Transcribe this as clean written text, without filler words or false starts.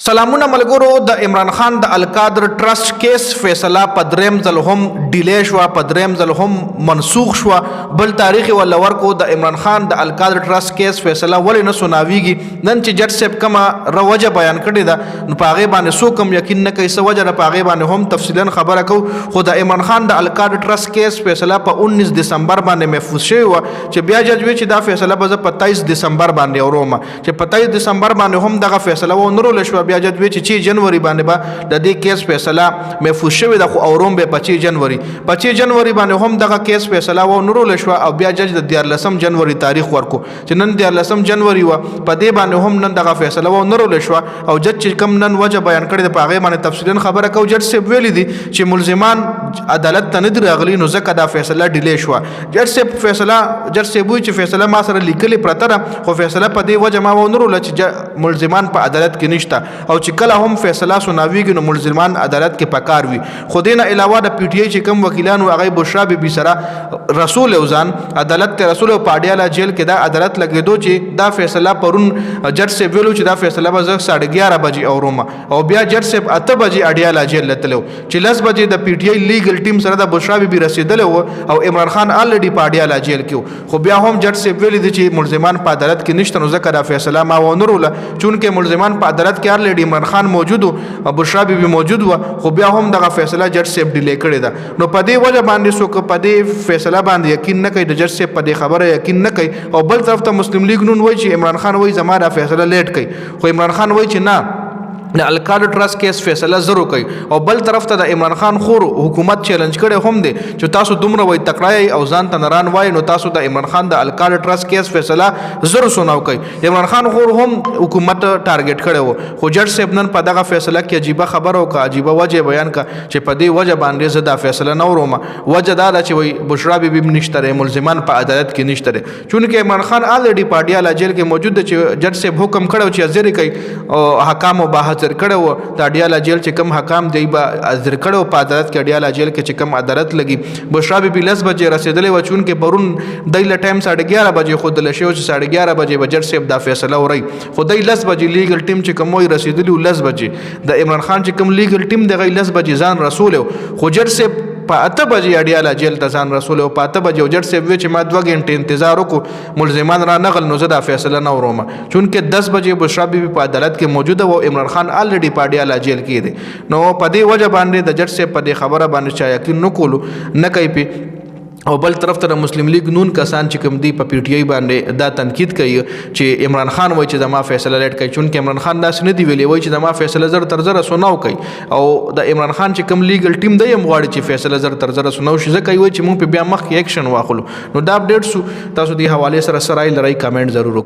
سلامونه ملګرو د عمران خان د القادر ټرست کیس فیصله په دریم ځل هم ډیلی شوه، په دریم ځل هم منسوخ شوه. بل تاریخ یې ورله ورکو د عمران خان د القادر ټرست کیس فیصله ولې نه سناویږي. نن چې جج صاحب کومه وجه بیان کړې ده نو په هغې باندې څوک هم یقین نه کوي څه وجه ده، په هغې باندې هم تفصیلا خبره کوو. خو د عمران خان د القادر ټرست کیس فیصله په 19 دسمبر باندې محفوظ شوې وه چې بیا جج وی چې دا فیصله به زه په 23 دسمبر باندې اورم، چې په 23 دسمبر باندې هم دغه فیصله ونروله شوه. بیا جج وی چې جنوري باندې به د دې کیس فیصله محفوظ شوې ده، خو اورم به 25 جنوري باندې هم دغه کیس فیصله ونروله شوه. او بیا جج د 14 جنوري تاریخ ورکو چې نن 14 جنوري وه، په دې باندې هم نن دغه فیصله ونروله شوه. او جج چې کوم نن وجه بیان کړې ده په هغې باندې تفصیلا خبره کوو. جج صاحب ویلي دي چې ملزمان عدالت ته نه دي راغلي نو ځکه دا فیصله ډیلی شوه. جج صاحب وایي چې فیصله ما سره لیکلې پرته ده، خو فیصله په دې وجه ما ونروله چې ملزمان په عدالت کې نشته، او چې کله هم فیصله سناویږي نو ملزمان عدالت کې پکار وي. خو دې نه علاوه د پی ټی آی چې کوم وکیلان و هغه بشرا بیبي سره رسول اوزان عدالت ته رسول او پاډیاله جیل کې دا عدالت لګېدو چې دا فیصله پرون جج صاحب ویلو چې دا فیصله به زه 11:30 بجې اورم، او بیا جج صاحب 8 بجې اډیاله جیل لتلو چې 10 بجې د پی ټی آی لیګل ټیم سره د بشرا بیبي رسیدلی و او عمران خان الریډي پاډیاله جیل کې. خو بیا هم جج صاحب ویلي دي چې ملزمان په عدالت کې نشته نو ځکه دا فیصله ما ونروله، چونکې ملزمان په عدالت کې الریډي عمران خان موجود او بشرا بیبي موجود و، خو بیا هم دغه فیصله جج صاحب ډیلی کړې ده. نو په دې وجه باندې څوک په دې فیصله باندې یقین نه کوي، د جج صاحب په دې خبره یقین نه کوي. او بل طرف ته مسلم لیگ نون وایي چې عمران خان وایي زما دا فیصله لیټ کوي، خو عمران خان وایي چې نه د القادر ټرست کیس فیصله زرو کوي. او بل طرف ته د عمران خان خور حکومت چیلنج کړي هم دي چې تاسو دومره وای تکړه او ځان ته نران وای نو تاسو د عمران خان د القادر ټرست کیس فیصله زرو سناو کوي. عمران خان خور هم حکومت ټارګټ کړي وو، خو جج صاحب نن په دغه فیصله کې عجیبه خبره وکړه، عجیبه وجه بیان کړه چې په دې وجه باندې زه دا فیصله نه وروم. وجه دا ده چې وای بشرا بیبي نشته، ملزمان په عدالت کې نشته، چونکې عمران خان الریډي پاډیاله جیل کې موجود دی چې جج صاحب حکم کړو چې ازری کوي او حکام به حاضر کړو د اډیاله جیل چې کوم حکام دی به حاضر کړو په عدالت کې. اډیاله جیل کې چې کوم عدالت لګي بشرا بیبي 10 بجې رسیدلی و، چونکې پرون دی له ټایم 11:30 بجې ښودلی شوی چې 11:30 بجې به جج صاحب دا فیصله ورئ، خو دی 10 بجې لیګل ټیم چې کوم وایي رسیدلی و 10 بجې د عمران خان چې کوم لیګل ټیم دی 10 بجې ځان رسولی و، خو جج صاحب په 8 بجې اډیاله جیل ته ځان رسولی و. په 8 بجې جج صاحب وی چې ما 2 غنټې انتظار وکړو ملزمان را نغل نو زه دا فیصله نه وروم، چونکې 10 بجې بشرا بیبي په عدالت کې موجوده و، عمران خان الریډي په اډیاله جیل کې دی. نو په دې وجه باندې د جج صاحب په دې خبره باندې چا یقین نه کولو نه کوي پې. او بل طرف ته مسلم لیگ نون کسان چې کوم دی په پی ټی آی باندې دا تنقید کوي چې عمران خان وایي چې زما فیصله لیټ کوي، چونکې عمران خان داسې نه دی ویلی، وایي چې زما فیصله زر تر زره سناو کوي. او د عمران خان چې کوم لیګل ټیم دی هم غواړي چې فیصله زر تر زره سناو شي، ځکه وایي چې موږ په بیا مخکې اکشن واخلو. نو دا اپډیټ سو، تاسو دې حوالې سره سره لرئ کمنټ ضرور